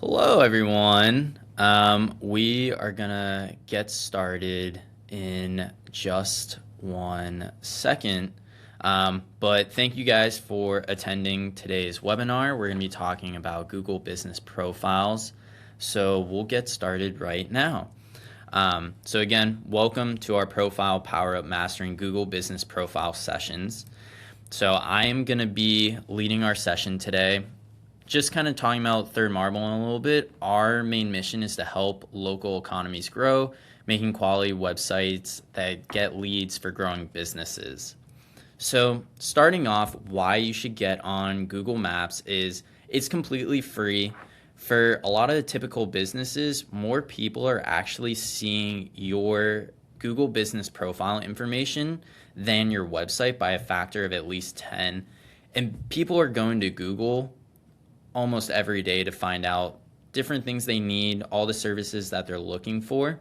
Hello, everyone. We are gonna get started in just 1 second. But thank you guys for attending today's webinar. We're gonna be talking about Google Business Profiles. So we'll get started right now. So again, welcome to our Profile Power Up Mastering Google Business Profile sessions. So I am gonna be leading our session today. Just kind of talking about Third Marble in a little bit, our main mission is to help local economies grow, making quality websites that get leads for growing businesses. So starting off, why you should get on Google Maps is it's completely free. For a lot of the typical businesses, more people are actually seeing your Google business profile information than your website by a factor of at least 10. And people are going to Google almost every day to find out different things they need, all the services that they're looking for.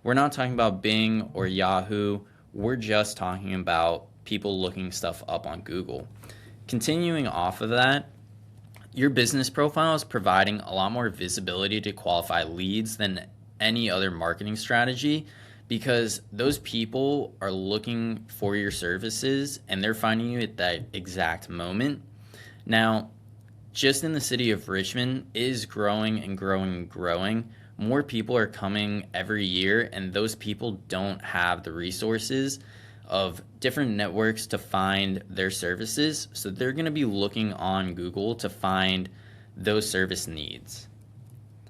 We're not talking about Bing or Yahoo. We're just talking about people looking stuff up on Google. Continuing off of that, your business profile is providing a lot more visibility to qualify leads than any other marketing strategy because those people are looking for your services and they're finding you at that exact moment. Now, just in the city of Richmond is growing and growing and growing. More people are coming every year, and those people don't have the resources of different networks to find their services. So they're going to be looking on Google to find those service needs.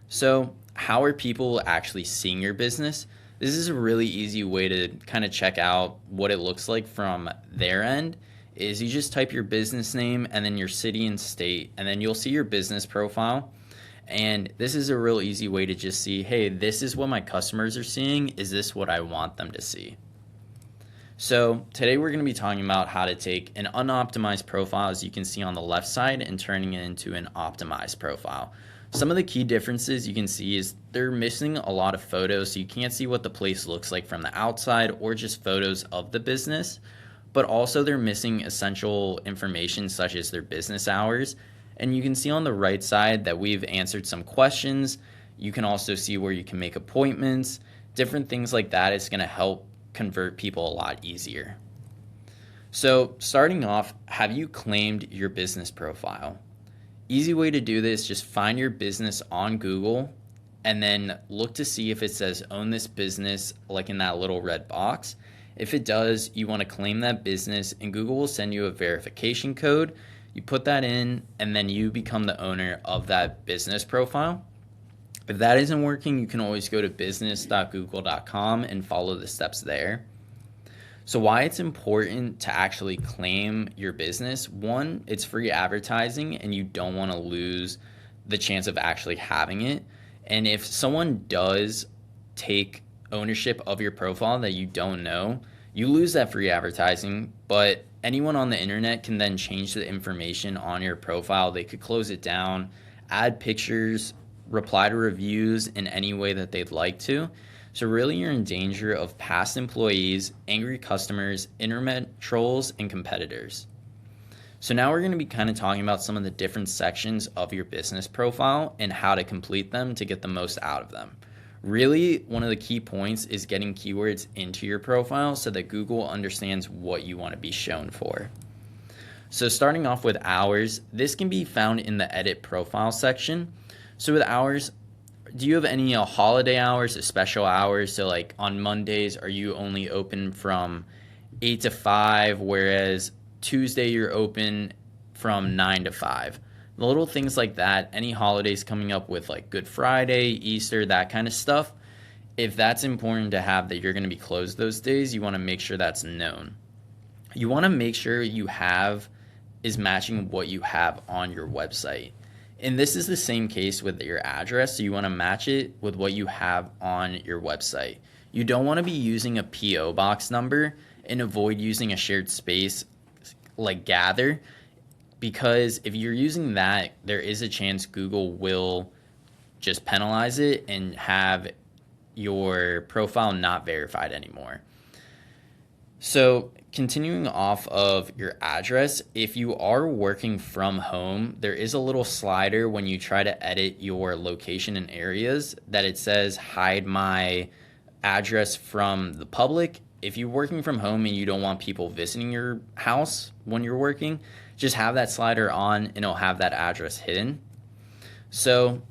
So how are people actually seeing your business? This is a really easy way to kind of check out what it looks like from their end. Is you just type your business name and then your city and state, and then you'll see your business profile. And this is a real easy way to just see, hey, this is what my customers are seeing. Is this what I want them to see? So today we're going to be talking about how to take an unoptimized profile, as you can see on the left side, and turning it into an optimized profile. Some of the key differences you can see is they're missing a lot of photos, so you can't see what the place looks like from the outside or just photos of the business. But also they're missing essential information such as their business hours. And you can see on the right side that we've answered some questions. You can also see where you can make appointments, different things like that. It's going to help convert people a lot easier. So starting off, have you claimed your business profile? Easy way to do this, just find your business on Google and then look to see if it says own this business, like in that little red box. If it does, you want to claim that business, and Google will send you a verification code. You put that in, and then you become the owner of that business profile. If that isn't working, you can always go to business.google.com and follow the steps there. So why it's important to actually claim your business. One, it's free advertising, and you don't want to lose the chance of actually having it. And if someone does take ownership of your profile that you don't know, you lose that free advertising, but anyone on the internet can then change the information on your profile. They could close it down, add pictures, reply to reviews in any way that they'd like to. So really you're in danger of past employees, angry customers, internet trolls, and competitors. So now we're going to be kind of talking about some of the different sections of your business profile and how to complete them to get the most out of them. Really, one of the key points is getting keywords into your profile so that Google understands what you want to be shown for. So starting off with hours, this can be found in the edit profile section. So with hours, do you have any holiday hours or special hours? So like on Mondays, are you only open from 8 to 5, whereas Tuesday you're open from 9 to 5? The little things like that, any holidays coming up with like Good Friday, Easter, that kind of stuff, if that's important to have that you're going to be closed those days, you want to make sure that's known. You want to make sure you have is matching what you have on your website. And this is the same case with your address, so you want to match it with what you have on your website. You don't want to be using a P.O. box number and avoid using a shared space like Gather, because if you're using that, there is a chance Google will just penalize it and have your profile not verified anymore. So, continuing off of your address, if you are working from home, there is a little slider when you try to edit your location and areas that it says hide my address from the public. If you're working from home and you don't want people visiting your house when you're working, just have that slider on and it'll have that address hidden. So,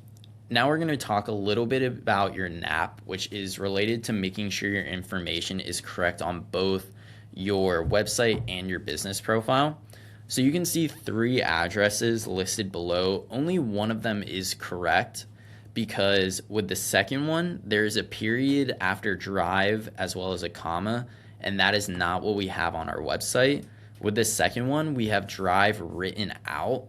now we're going to talk a little bit about your NAP, which is related to making sure your information is correct on both your website and your business profile. So you can see 3 addresses listed below. Only one of them is correct because with the second one, there's a period after drive as well as a comma, and that is not what we have on our website. With the second one, we have drive written out,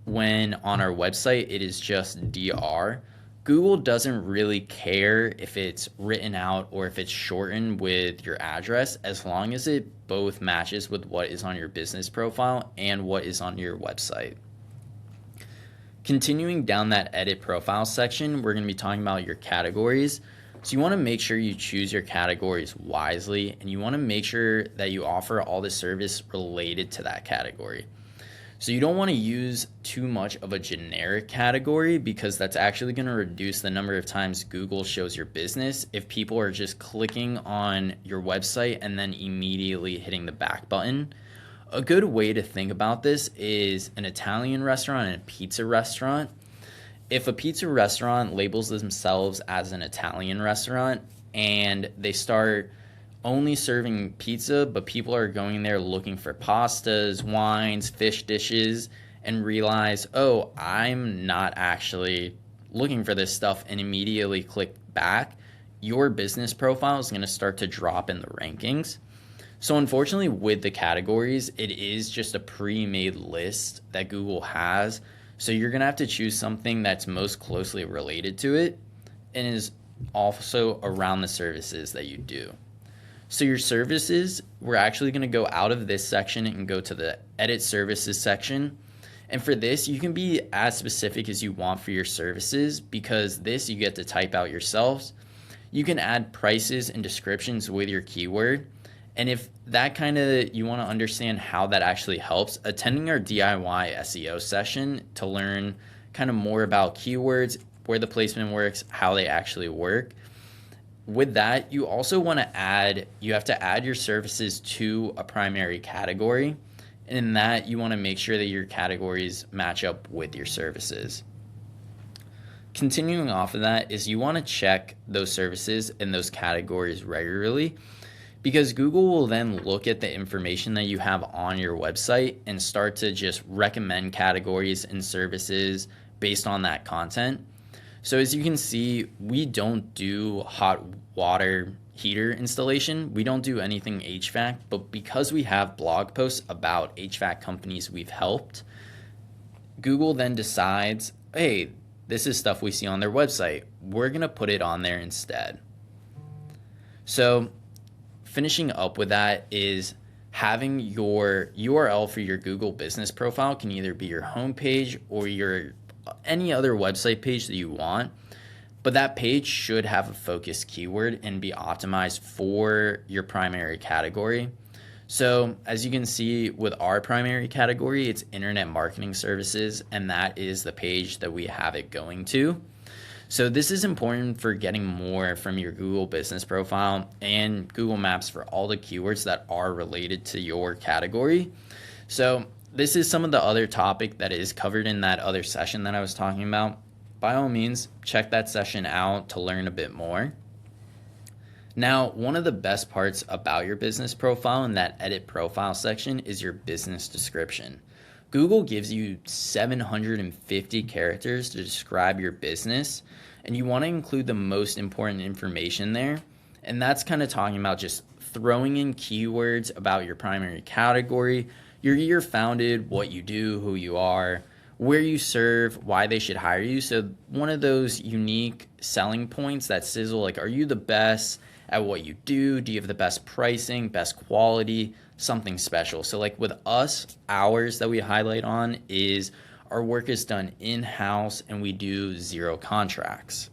when on our website it is just DR. Google doesn't really care if it's written out or if it's shortened with your address, as long as it both matches with what is on your business profile and what is on your website. Continuing down that edit profile section, we're going to be talking about your categories. So you want to make sure you choose your categories wisely, and you want to make sure that you offer all the service related to that category. So you don't want to use too much of a generic category because that's actually going to reduce the number of times Google shows your business if people are just clicking on your website and then immediately hitting the back button. A good way to think about this is an Italian restaurant and a pizza restaurant. If a pizza restaurant labels themselves as an Italian restaurant and they start only serving pizza, but people are going there looking for pastas, wines, fish dishes, and realize, oh, I'm not actually looking for this stuff, and immediately click back, your business profile is going to start to drop in the rankings. So unfortunately, with the categories, it is just a pre-made list that Google has. So you're going to have to choose something that's most closely related to it and is also around the services that you do. So your services, we're actually going to go out of this section and go to the edit services section. And for this, you can be as specific as you want for your services because this you get to type out yourselves. You can add prices and descriptions with your keyword. And if that you want to understand how that actually helps, attending our DIY SEO session to learn kind of more about keywords, where the placement works, how they actually work. With that, you also want to add your services to a primary category. And in that, you want to make sure that your categories match up with your services. Continuing off of that is you want to check those services and those categories regularly because Google will then look at the information that you have on your website and start to just recommend categories and services based on that content. So as you can see, we don't do hot water heater installation. We don't do anything HVAC, but because we have blog posts about HVAC companies we've helped, Google then decides, hey, this is stuff we see on their website. We're going to put it on there instead. So finishing up with that is having your URL for your Google business profile can either be your homepage or your any other website page that you want, but that page should have a focused keyword and be optimized for your primary category. So as you can see with our primary category, it's internet marketing services, and that is the page that we have it going to. So this is important for getting more from your Google business profile and Google Maps for all the keywords that are related to your category. So this is some of the other topic that is covered in that other session that I was talking about. By all means, check that session out to learn a bit more. Now, one of the best parts about your business profile in that edit profile section is your business description. Google gives you 750 characters to describe your business, and you want to include the most important information there. And that's kind of talking about just throwing in keywords about your primary category, your year founded, what you do, who you are, where you serve, why they should hire you. So one of those unique selling points that sizzle, like, are you the best at what you do? Do you have the best pricing, best quality, something special? So like with us, ours that we highlight on is our work is done in-house and we do 0 contracts.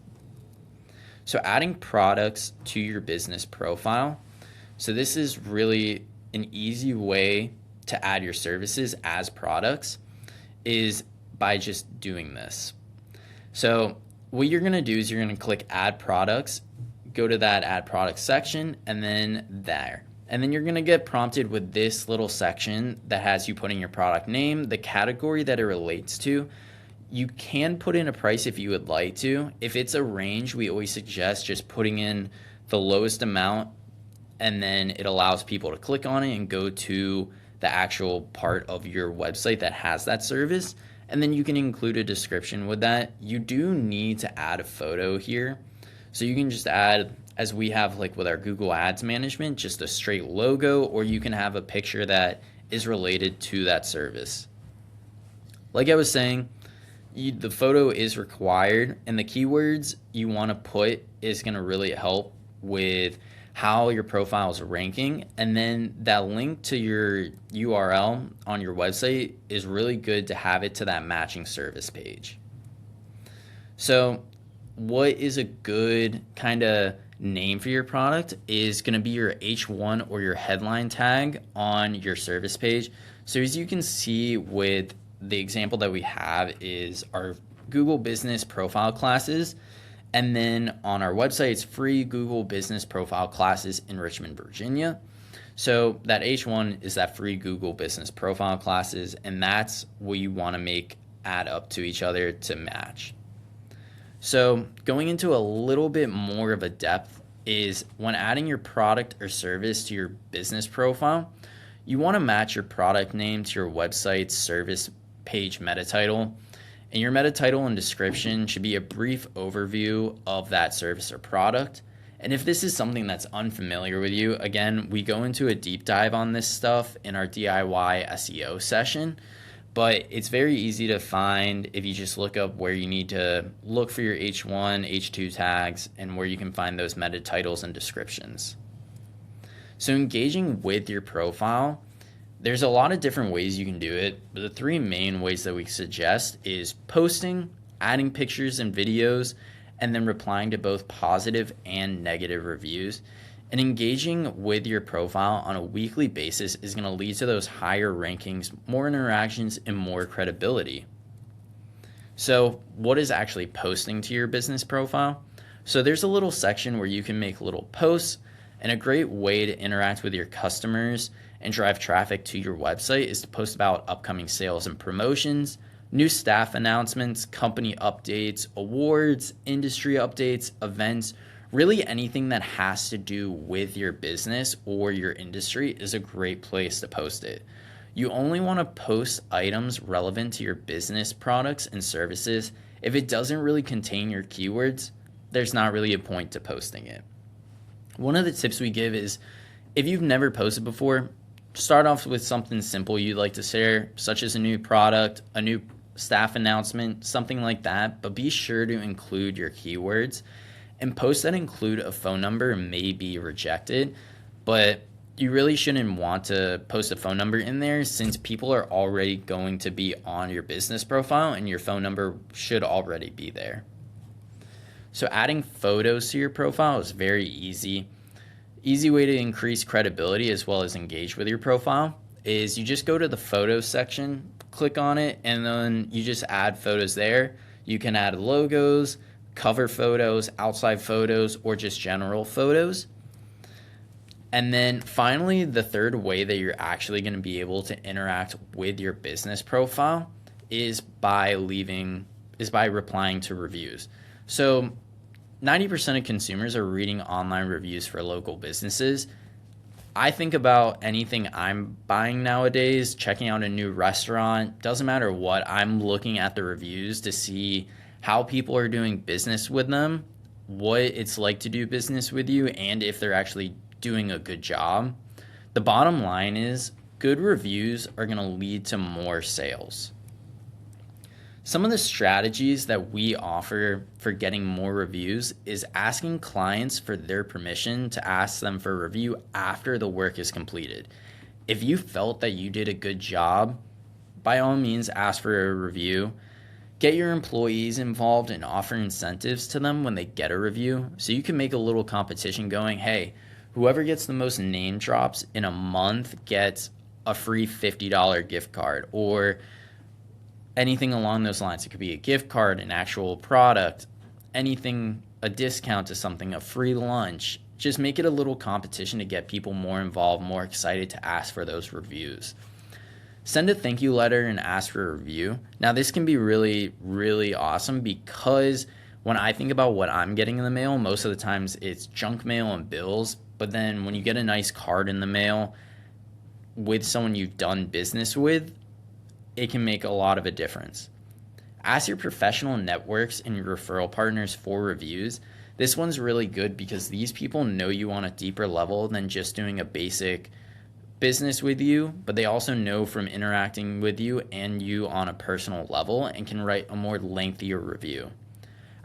So adding products to your business profile. So this is really an easy way to add your services as products is by just doing this. So what you're going to do is you're going to click add products, go to that add products section, and then there. And then you're going to get prompted with this little section that has you put in your product name, the category that it relates to. You can put in a price if you would like to. If it's a range, we always suggest just putting in the lowest amount, and then it allows people to click on it and go to the actual part of your website that has that service. And then you can include a description with that. You do need to add a photo here. So you can just add, as we have like with our Google Ads management, just a straight logo, or you can have a picture that is related to that service. Like I was saying, the photo is required, and the keywords you want to put is going to really help with how your profile is ranking. And then that link to your URL on your website is really good to have it to that matching service page. So what is a good kind of name for your product is going to be your H1 or your headline tag on your service page. So as you can see with the example that we have is our Google Business Profile classes. And then on our website, it's free Google Business Profile classes in Richmond, Virginia. So that H1 is that free Google Business Profile classes, and that's what you want to make add up to each other to match. So going into a little bit more of a depth is when adding your product or service to your business profile, you want to match your product name to your website's service page meta title. And your meta title and description should be a brief overview of that service or product. And if this is something that's unfamiliar with you, again, we go into a deep dive on this stuff in our DIY SEO session. But it's very easy to find if you just look up where you need to look for your H1, H2 tags, and where you can find those meta titles and descriptions. So engaging with your profile, there's a lot of different ways you can do it, but the three main ways that we suggest is posting, adding pictures and videos, and then replying to both positive and negative reviews. And engaging with your profile on a weekly basis is going to lead to those higher rankings, more interactions, and more credibility. So what is actually posting to your business profile? So there's a little section where you can make little posts, and a great way to interact with your customers and drive traffic to your website is to post about upcoming sales and promotions, new staff announcements, company updates, awards, industry updates, events. Really anything that has to do with your business or your industry is a great place to post it. You only want to post items relevant to your business products and services. If it doesn't really contain your keywords, there's not really a point to posting it. One of the tips we give is if you've never posted before, start off with something simple you'd like to share, such as a new product, a new staff announcement, something like that, but be sure to include your keywords. And posts that include a phone number may be rejected, but you really shouldn't want to post a phone number in there since people are already going to be on your business profile and your phone number should already be there. So adding photos to your profile is very easy. Easy way to increase credibility as well as engage with your profile is you just go to the photos section, click on it, and then you just add photos there. You can add logos, cover photos, outside photos, or just general photos. And then finally, the third way that you're actually going to be able to interact with your business profile is by replying to reviews. So 90% of consumers are reading online reviews for local businesses. I think about anything I'm buying nowadays, checking out a new restaurant, doesn't matter what, I'm looking at the reviews to see how people are doing business with them, what it's like to do business with you, and if they're actually doing a good job. The bottom line is good reviews are going to lead to more sales. Some of the strategies that we offer for getting more reviews is asking clients for their permission to ask them for a review after the work is completed. If you felt that you did a good job, by all means ask for a review. Get your employees involved and offer incentives to them when they get a review. So you can make a little competition going, hey, Whoever gets the most name drops in a month gets a free $50 gift card or anything along those lines. It could be a gift card, an actual product, anything, a discount to something, a free lunch. Just make it a little competition to get people more involved, more excited to ask for those reviews. Send a thank you letter and ask for a review. Now, this can be really, really awesome because when I think about what I'm getting in the mail, most of the times it's junk mail and bills. But then when you get a nice card in the mail with someone you've done business with, it can make a lot of a difference. Ask your professional networks and your referral partners for reviews. This one's really good because these people know you on a deeper level than just doing a basic business with you, but they also know from interacting with you and you on a personal level and can write a more lengthier review.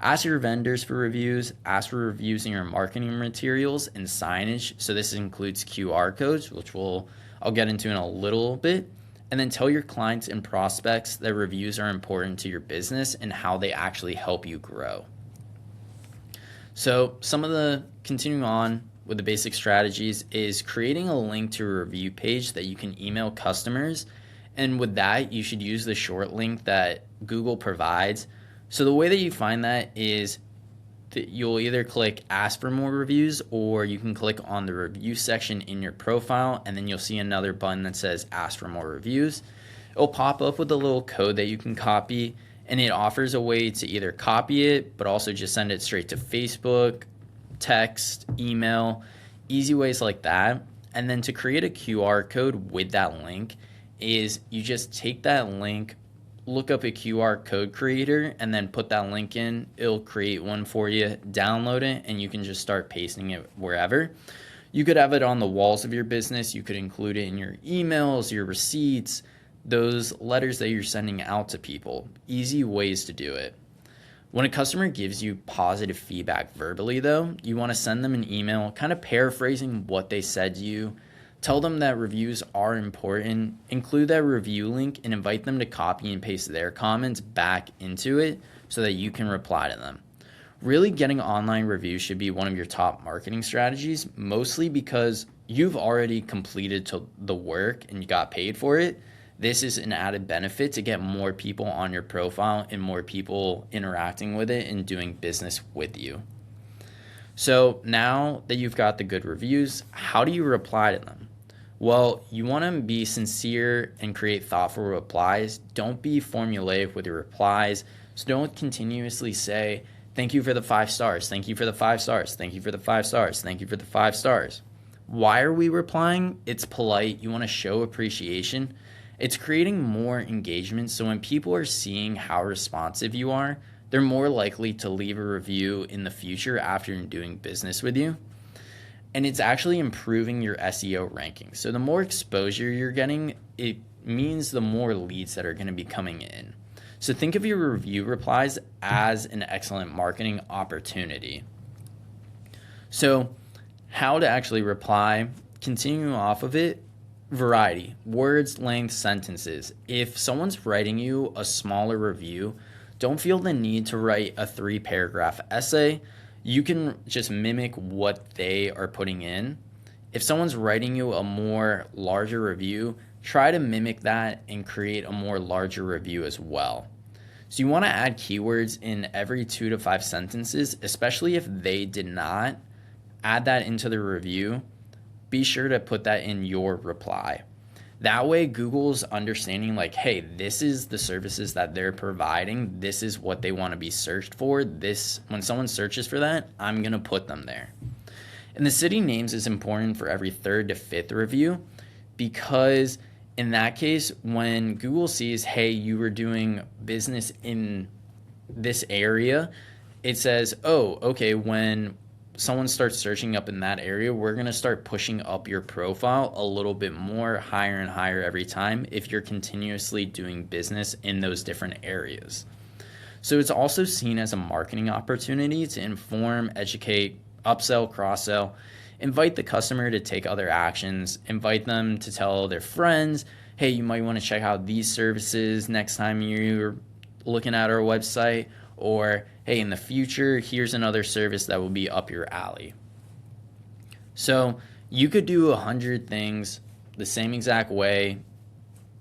Ask your vendors for reviews, ask for reviews in your marketing materials and signage. So this includes QR codes, which I'll get into in a little bit. And then tell your clients and prospects that reviews are important to your business and how they actually help you grow. So continuing on with the basic strategies is creating a link to a review page that you can email customers. And with that, you should use the short link that Google provides. So the way that you find that is that you'll either click ask for more reviews or you can click on the review section in your profile and then you'll see another button that says ask for more reviews. It'll pop up with a little code that you can copy and it offers a way to either copy it but also just send it straight to Facebook, text, email, easy ways like that. And then to create a QR code with that link is you just take that link, look up a QR code creator and then put that link in. It'll create one for you, download it, and you can just start pasting it wherever. You could have it on the walls of your business. You could include it in your emails, your receipts, those letters that you're sending out to people. Easy ways to do it. When a customer gives you positive feedback verbally, though, you want to send them an email kind of paraphrasing what they said to you. Tell them that reviews are important, include that review link, and invite them to copy and paste their comments back into it so that you can reply to them. Really, getting online reviews should be one of your top marketing strategies, mostly because you've already completed the work and you got paid for it. This is an added benefit to get more people on your profile and more people interacting with it and doing business with you. So now that you've got the good reviews, how do you reply to them? Well, you want to be sincere and create thoughtful replies. Don't be formulaic with your replies. So don't continuously say, thank you for the 5 stars, thank you for the 5 stars, thank you for the 5 stars, thank you for the 5 stars. Why are we replying? It's polite. You want to show appreciation. It's creating more engagement. So when people are seeing how responsive you are, they're more likely to leave a review in the future after doing business with you. And it's actually improving your SEO ranking. So the more exposure you're getting, it means the more leads that are going to be coming in. So think of your review replies as an excellent marketing opportunity. So how to actually reply, continuing off of it, variety, words, length, sentences. If someone's writing you a smaller review, don't feel the need to write a 3-paragraph essay. You can just mimic what they are putting in. If someone's writing you a more larger review, try to mimic that and create a more larger review as well. So you want to add keywords in every 2 to 5 sentences, especially if they did not add that into the review. Be sure to put that in your reply. That way Google's understanding like, hey, this is the services that they're providing. This is what they want to be searched for. When someone searches for that, I'm going to put them there. And the city names is important for every 3rd to 5th review because in that case, when Google sees, hey, you were doing business in this area, it says, oh, okay, when someone starts searching up in that area, we're going to start pushing up your profile a little bit more, higher and higher every time if you're continuously doing business in those different areas. So it's also seen as a marketing opportunity to inform, educate, upsell, cross-sell, invite the customer to take other actions, invite them to tell their friends, hey, you might want to check out these services next time you're looking at our website, or hey, in the future, here's another service that will be up your alley. So You could do 100 things the same exact way,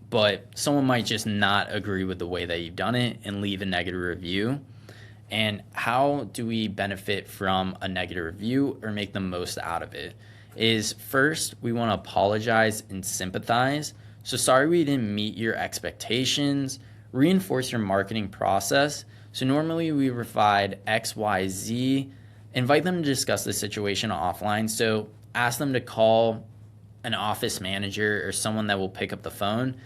but someone might just not agree with the way that you've done it and leave a negative review. And how do we benefit from a negative review or make the most out of it? Is first, we want to apologize and sympathize. So sorry we didn't meet your expectations. Reinforce your marketing process. So normally we provide X, Y, Z. Invite them to discuss the situation offline. So ask them to call an office manager or someone that will pick up the phone.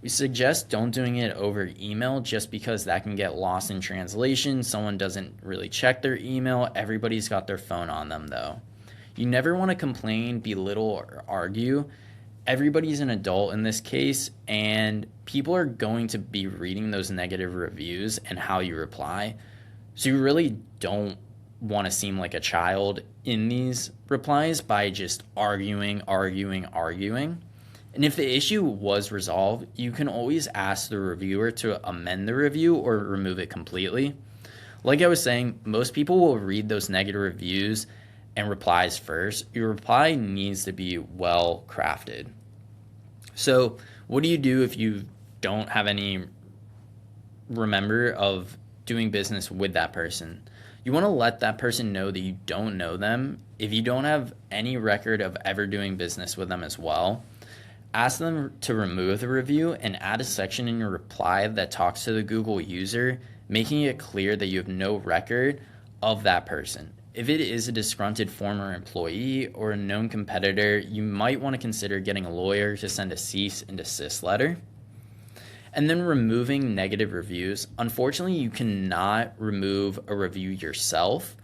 We suggest don't doing it over email just because that can get lost in translation. Someone doesn't really check their email. Everybody's got their phone on them though. You never want to complain, belittle, or argue. Everybody's an adult in this case, and people are going to be reading those negative reviews and how you reply. So you really don't want to seem like a child in these replies by just arguing. And if the issue was resolved, you can always ask the reviewer to amend the review or remove it completely. Like I was saying, most people will read those negative reviews and replies first. Your reply needs to be well crafted. So what do you do if you don't have any remember of doing business with that person? You want to let that person know that you don't know them. If you don't have any record of ever doing business with them as well, ask them to remove the review and add a section in your reply that talks to the Google user, making it clear that you have no record of that person. If it is a disgruntled former employee or a known competitor, you might want to consider getting a lawyer to send a cease and desist letter. And then removing negative reviews. Unfortunately, you cannot remove a review yourself.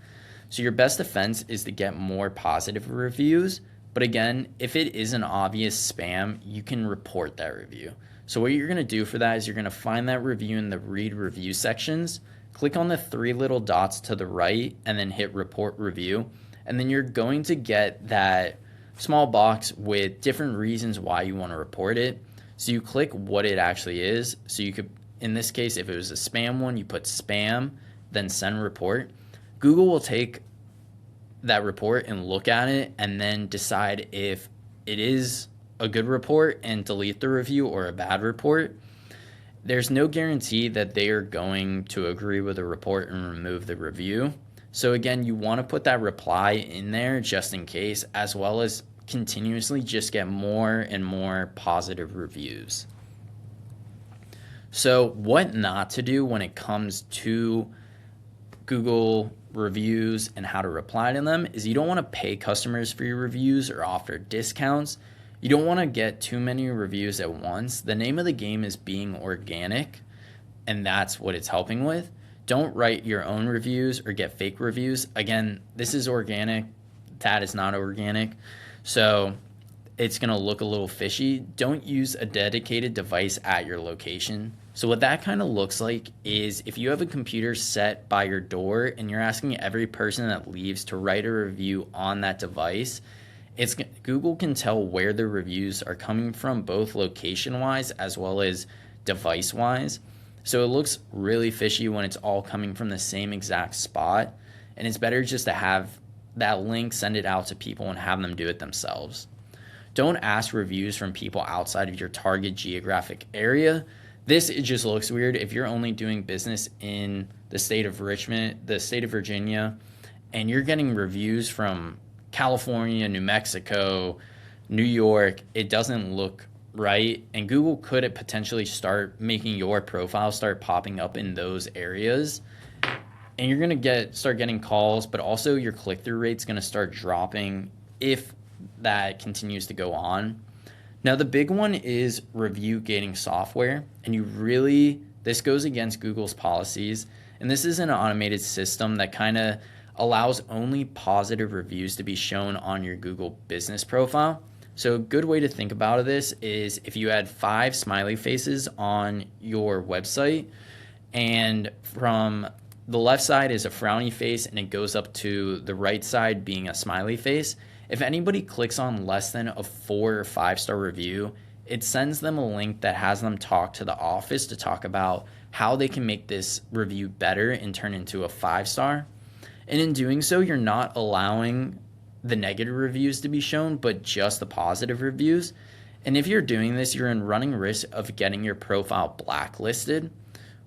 So your best defense is to get more positive reviews. But again, if it is an obvious spam, you can report that review. So what you're going to do for that is you're going to find that review in the read review sections, click on the 3 little dots to the right, and then hit report review. And then you're going to get that small box with different reasons why you want to report it. So you click what it actually is. So you could, in this case, if it was a spam one, you put spam, then send report. Google will take that report and look at it and then decide if it is a good report and delete the review or a bad report. There's no guarantee that they are going to agree with the report and remove the review. So again, you want to put that reply in there just in case, as well as continuously just get more and more positive reviews. So what not to do when it comes to Google reviews and how to reply to them is you don't want to pay customers for your reviews or offer discounts. You don't want to get too many reviews at once. The name of the game is being organic, and that's what it's helping with. Don't write your own reviews or get fake reviews. Again, this is organic. That is not organic. So it's going to look a little fishy. Don't use a dedicated device at your location. So what that kind of looks like is if you have a computer set by your door and you're asking every person that leaves to write a review on that device, Google can tell where the reviews are coming from, both location-wise as well as device-wise. So it looks really fishy when it's all coming from the same exact spot, and it's better just to have that link, send it out to people and have them do it themselves. Don't ask reviews from people outside of your target geographic area. It just looks weird if you're only doing business in the state of Virginia, and you're getting reviews from California, New Mexico, New York. It doesn't look right, and Google could potentially start making your profile start popping up in those areas, and you're going to start getting calls, but also your click-through rate's going to start dropping if that continues to go on. Now, the big one is review gating software, and this goes against Google's policies, and this is an automated system that kind of allows only positive reviews to be shown on your Google business profile. So a good way to think about this is if you had 5 smiley faces on your website, and from the left side is a frowny face and it goes up to the right side being a smiley face. If anybody clicks on less than a 4 or 5-star review, it sends them a link that has them talk to the office to talk about how they can make this review better and turn into a 5-star. And in doing so, you're not allowing the negative reviews to be shown, but just the positive reviews. And if you're doing this, you're in running risk of getting your profile blacklisted.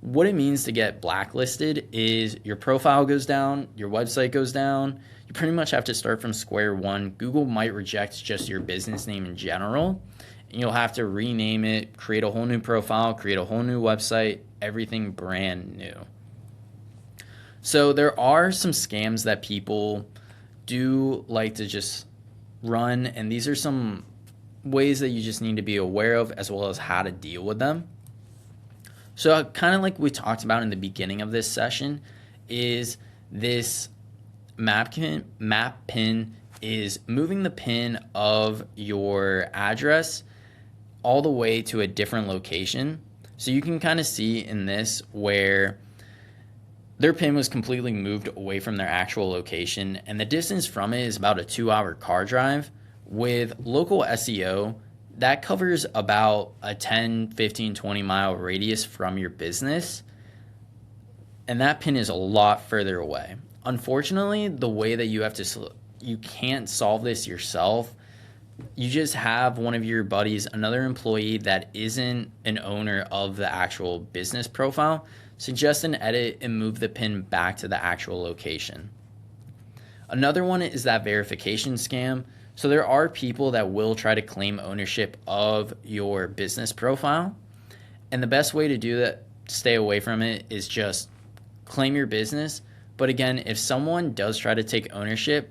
What it means to get blacklisted is your profile goes down, your website goes down. You pretty much have to start from square one. Google might reject just your business name in general, and you'll have to rename it, create a whole new profile, create a whole new website, everything brand new. So there are some scams that people do like to just run, and these are some ways that you just need to be aware of, as well as how to deal with them. So kind of like we talked about in the beginning of this session, is this map pin is moving the pin of your address all the way to a different location. So you can kind of see in this where their pin was completely moved away from their actual location, and the distance from it is about a 2-hour car drive. With local SEO, that covers about a 10, 15, 20 mile radius from your business, and that pin is a lot further away. Unfortunately, the way that you can't solve this yourself. You just have one of your buddies, another employee that isn't an owner of the actual business profile, suggest an edit and move the pin back to the actual location. Another one is that verification scam. So there are people that will try to claim ownership of your business profile. And the best way to do that, stay away from it, is just claim your business. But again, if someone does try to take ownership,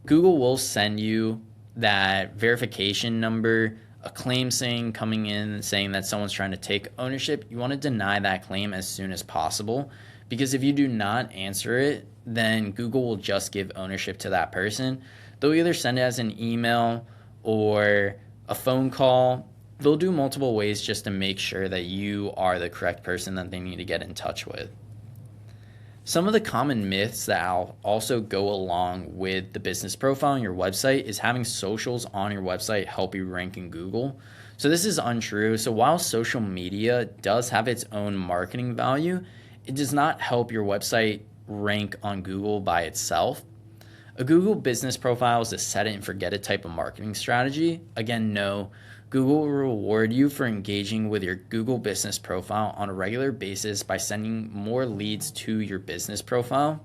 Google will send you that verification number, a claim coming in saying that someone's trying to take ownership. You want to deny that claim as soon as possible, because if you do not answer it, then Google will just give ownership to that person. They'll either send it as an email or a phone call. They'll do multiple ways just to make sure that you are the correct person that they need to get in touch with. Some of the common myths that also go along with the business profile on your website is having socials on your website help you rank in Google. So this is untrue. So while social media does have its own marketing value, it does not help your website rank on Google by itself. A Google business profile is a set it and forget it type of marketing strategy. Again, no. Google will reward you for engaging with your Google business profile on a regular basis by sending more leads to your business profile.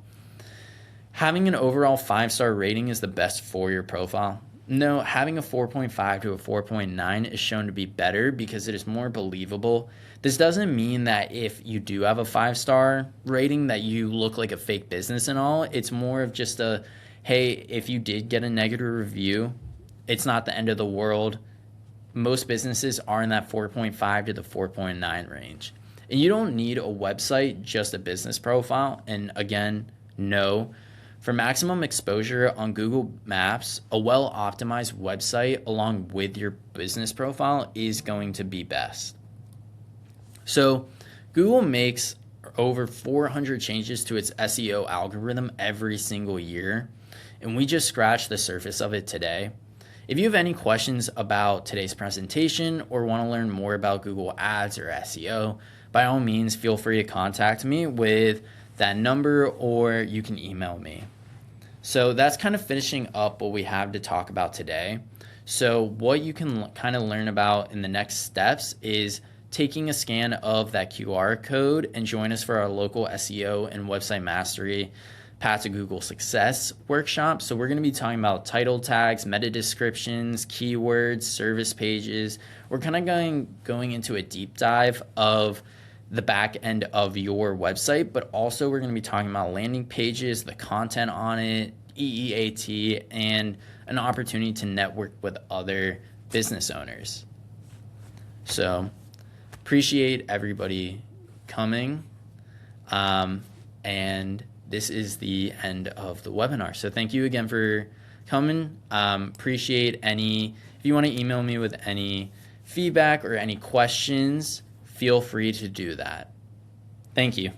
Having an overall 5-star rating is the best for your profile. No, having a 4.5 to a 4.9 is shown to be better because it is more believable. This doesn't mean that if you do have a 5-star rating that you look like a fake business and all. It's more of just a, hey, if you did get a negative review, it's not the end of the world. Most businesses are in that 4.5 to the 4.9 range. And you don't need a website, just a business profile. And again, no. For maximum exposure on Google Maps, a well-optimized website along with your business profile is going to be best. So Google makes over 400 changes to its SEO algorithm every single year, and we just scratched the surface of it today. If you have any questions about today's presentation or want to learn more about Google Ads or SEO, by all means, feel free to contact me with that number, or you can email me. So that's kind of finishing up what we have to talk about today. So what you can kind of learn about in the next steps is taking a scan of that QR code and join us for our local SEO and website mastery Path to Google Success workshop. So we're going to be talking about title tags, meta descriptions, keywords, service pages. We're kind of going into a deep dive of the back end of your website, but also we're going to be talking about landing pages, the content on it, EEAT, and an opportunity to network with other business owners. So appreciate everybody coming. And this is the end of the webinar. So thank you again for coming. Appreciate if you want to email me with any feedback or any questions, feel free to do that. Thank you.